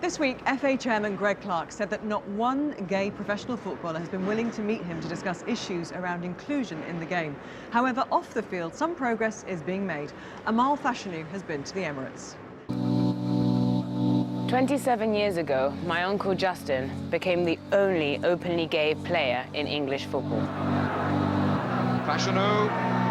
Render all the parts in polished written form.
This week, FA Chairman Greg Clark said that not one gay professional footballer has been willing to meet him to discuss issues around inclusion in the game. However, off the field, some progress is being made. Amal Fashanu has been to the Emirates. 27 years ago, my uncle Justin became the only openly gay player in English football. Fashanu.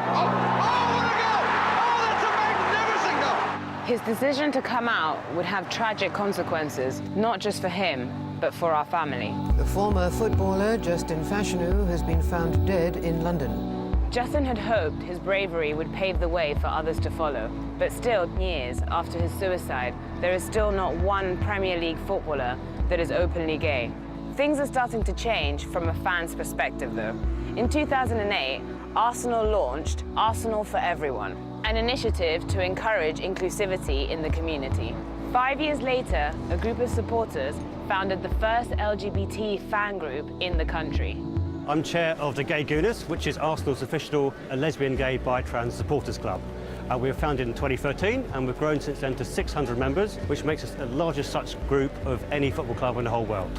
Oh, what a goal! Oh, that's a magnificent goal! His decision to come out would have tragic consequences, not just for him, but for our family. The former footballer, Justin Fashanu, has been found dead in London. Justin had hoped his bravery would pave the way for others to follow. But still, years after his suicide, there is still not one Premier League footballer that is openly gay. Things are starting to change from a fan's perspective, though. In 2008, Arsenal launched Arsenal for Everyone, an initiative to encourage inclusivity in the community. 5 years later, a group of supporters founded the first LGBT fan group in the country. I'm chair of the Gaygooners, which is Arsenal's official lesbian, gay, bi, trans supporters club. We were founded in 2013 and we've grown since then to 600 members, which makes us the largest such group of any football club in the whole world.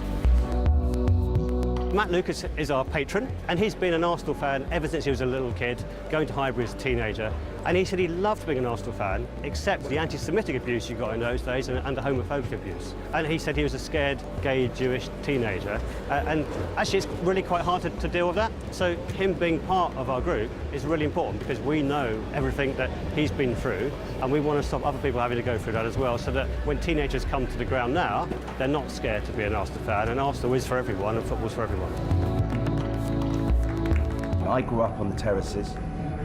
Matt Lucas is our patron, and he's been an Arsenal fan ever since he was a little kid, going to Highbury as a teenager. And he said he loved being an Arsenal fan, except the anti-Semitic abuse you got in those days and the homophobic abuse. And he said he was a scared, gay, Jewish teenager. And actually, it's really quite hard to deal with that. So him being part of our group is really important because we know everything that he's been through, and we want to stop other people having to go through that as well, so that when teenagers come to the ground now, they're not scared to be an Arsenal fan, and Arsenal is for everyone and football's for everyone. I grew up on the terraces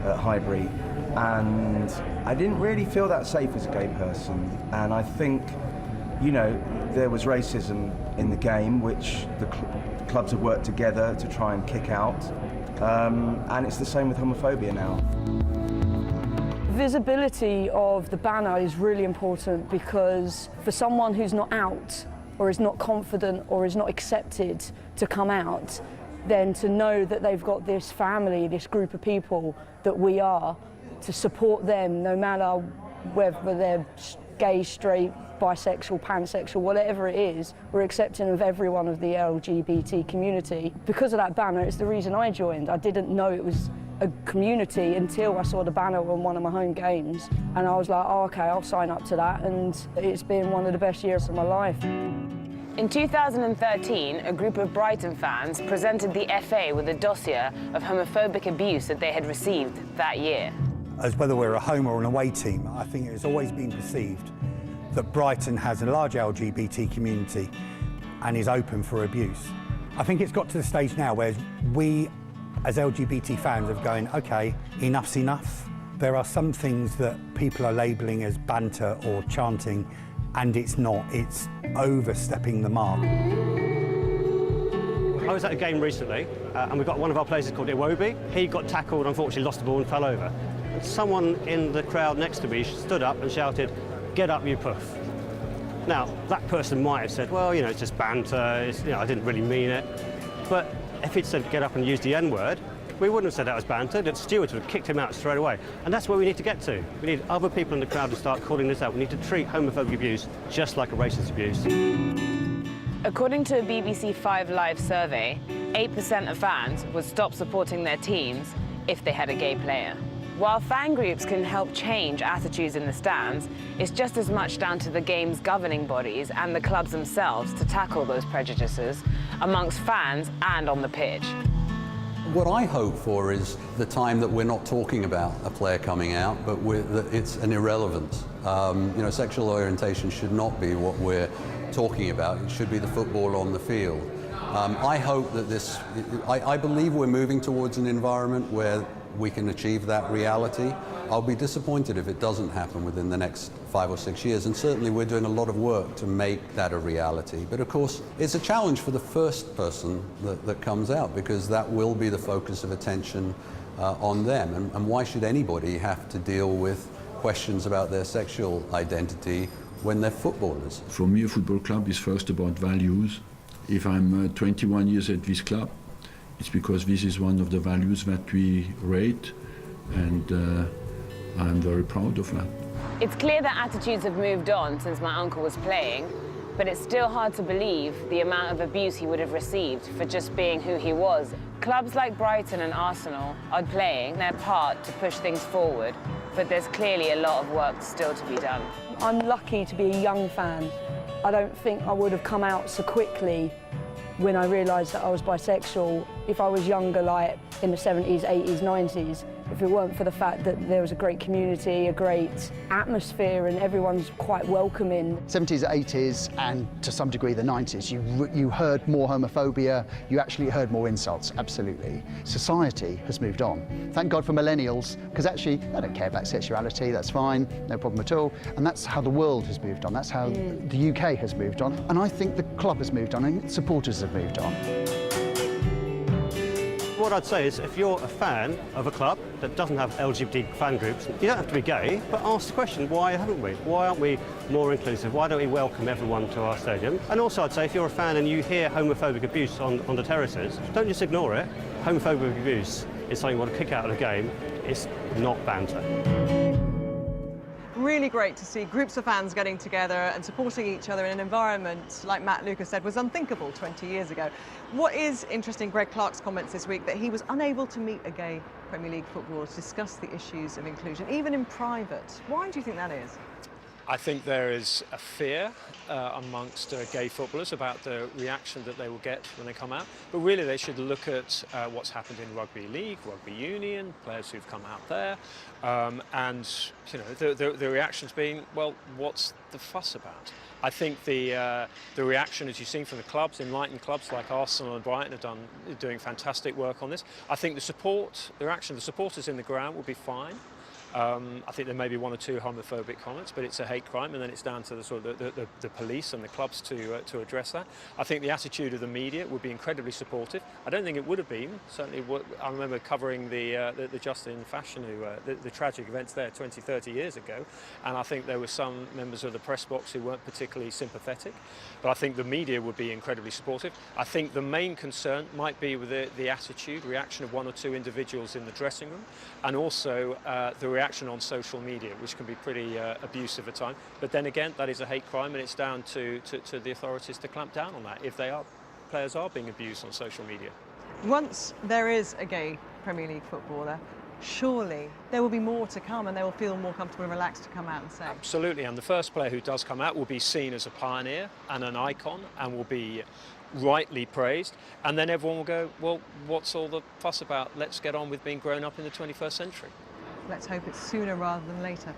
at Highbury, and I didn't really feel that safe as a gay person. And I think, you know, there was racism in the game, which the clubs have worked together to try and kick out. And it's the same with homophobia now. Visibility of the banner is really important because for someone who's not out or is not confident or is not accepted to come out, then to know that they've got this family, this group of people that we are, to support them no matter whether they're gay, straight, bisexual, pansexual, whatever it is, we're accepting of everyone of the LGBT community. Because of that banner, it's the reason I joined. I didn't know it was a community until I saw the banner on one of my home games, and I was like, oh, okay, I'll sign up to that, and it's been one of the best years of my life. In 2013, a group of Brighton fans presented the FA with a dossier of homophobic abuse that they had received that year. As whether we're a home or an away team, I think it's always been perceived that Brighton has a large LGBT community and is open for abuse. I think it's got to the stage now where we, as LGBT fans, are going, okay, enough's enough. There are some things that people are labelling as banter or chanting, and it's not. It's overstepping the mark. I was at a game recently, and we've got one of our players called Iwobi. He got tackled, unfortunately lost the ball and fell over. And someone in the crowd next to me stood up and shouted, "Get up, you puff." Now, that person might have said, well, you know, it's just banter, you know, I didn't really mean it. But if he'd said get up and use the N-word, we wouldn't have said that was banter. The stewards would have kicked him out straight away. And that's where we need to get to. We need other people in the crowd to start calling this out. We need to treat homophobic abuse just like a racist abuse. According to a BBC 5 Live survey, 8% of fans would stop supporting their teams if they had a gay player. While fan groups can help change attitudes in the stands, it's just as much down to the game's governing bodies and the clubs themselves to tackle those prejudices amongst fans and on the pitch. What I hope for is the time that we're not talking about a player coming out, but that it's an irrelevance. You know, sexual orientation should not be what we're talking about. It should be the football on the field. I hope that I believe we're moving towards an environment where we can achieve that reality. I'll be disappointed if it doesn't happen within the next 5 or 6 years, and certainly we're doing a lot of work to make that a reality. But of course, it's a challenge for the first person that comes out, because that will be the focus of attention on them. And why should anybody have to deal with questions about their sexual identity when they're footballers? For me, a football club is first about values. If I'm 21 years at this club, it's because this is one of the values that we rate, and I'm very proud of that. It's clear that attitudes have moved on since my uncle was playing, But it's still hard to believe the amount of abuse he would have received for just being who he was. Clubs like Brighton and Arsenal are playing their part to push things forward, but there's clearly a lot of work still to be done. I'm lucky to be a young fan. I don't think I would have come out so quickly when I realised that I was bisexual if I was younger, like in the 70s, 80s, 90s. If it weren't for the fact that there was a great community, a great atmosphere, and everyone's quite welcoming. 70s, 80s, and to some degree the 90s, you heard more homophobia, you actually heard more insults, absolutely. Society has moved on. Thank God for millennials, because actually they don't care about sexuality, that's fine, no problem at all. And that's how the world has moved on, that's how the UK has moved on. And I think the club has moved on, and supporters have moved on. What I'd say is, if you're a fan of a club that doesn't have LGBT fan groups, you don't have to be gay, but ask the question, why haven't we? Why aren't we more inclusive? Why don't we welcome everyone to our stadium? And also I'd say, if you're a fan and you hear homophobic abuse on the terraces, don't just ignore it. Homophobic abuse is something you want to kick out of the game. It's not banter. Really great to see groups of fans getting together and supporting each other in an environment, like Matt Lucas said, was unthinkable 20 years ago. What is interesting, Greg Clark's comments this week, that he was unable to meet a gay Premier League footballer to discuss the issues of inclusion, even in private. Why do you think that is? I think there is a fear amongst gay footballers about the reaction that they will get when they come out. But really they should look at what's happened in rugby league, rugby union, players who've come out there. And you know, the reaction's been, well, what's the fuss about? I think the reaction, as you've seen from the clubs, enlightened clubs like Arsenal and Brighton are doing fantastic work on this. I think the reaction of the supporters in the ground will be fine. I think there may be one or two homophobic comments, but it's a hate crime, and then it's down to the sort of the police and the clubs to address that. I think the attitude of the media would be incredibly supportive. I don't think it would have been. Certainly, I remember covering the Justin Fashanu, the tragic events there 20, 30 years ago, and I think there were some members of the press box who weren't particularly sympathetic. But I think the media would be incredibly supportive. I think the main concern might be with the reaction of one or two individuals in the dressing room, and also the reaction on social media, which can be pretty abusive at times. But then again, that is a hate crime, and it's down to the authorities to clamp down on that if players are being abused on social media. Once there is a gay Premier League footballer, surely there will be more to come, and they will feel more comfortable and relaxed to come out and say. Absolutely, and the first player who does come out will be seen as a pioneer and an icon, and will be rightly praised, and then everyone will go, well, what's all the fuss about? Let's get on with being grown up in the 21st century. Let's hope it's sooner rather than later.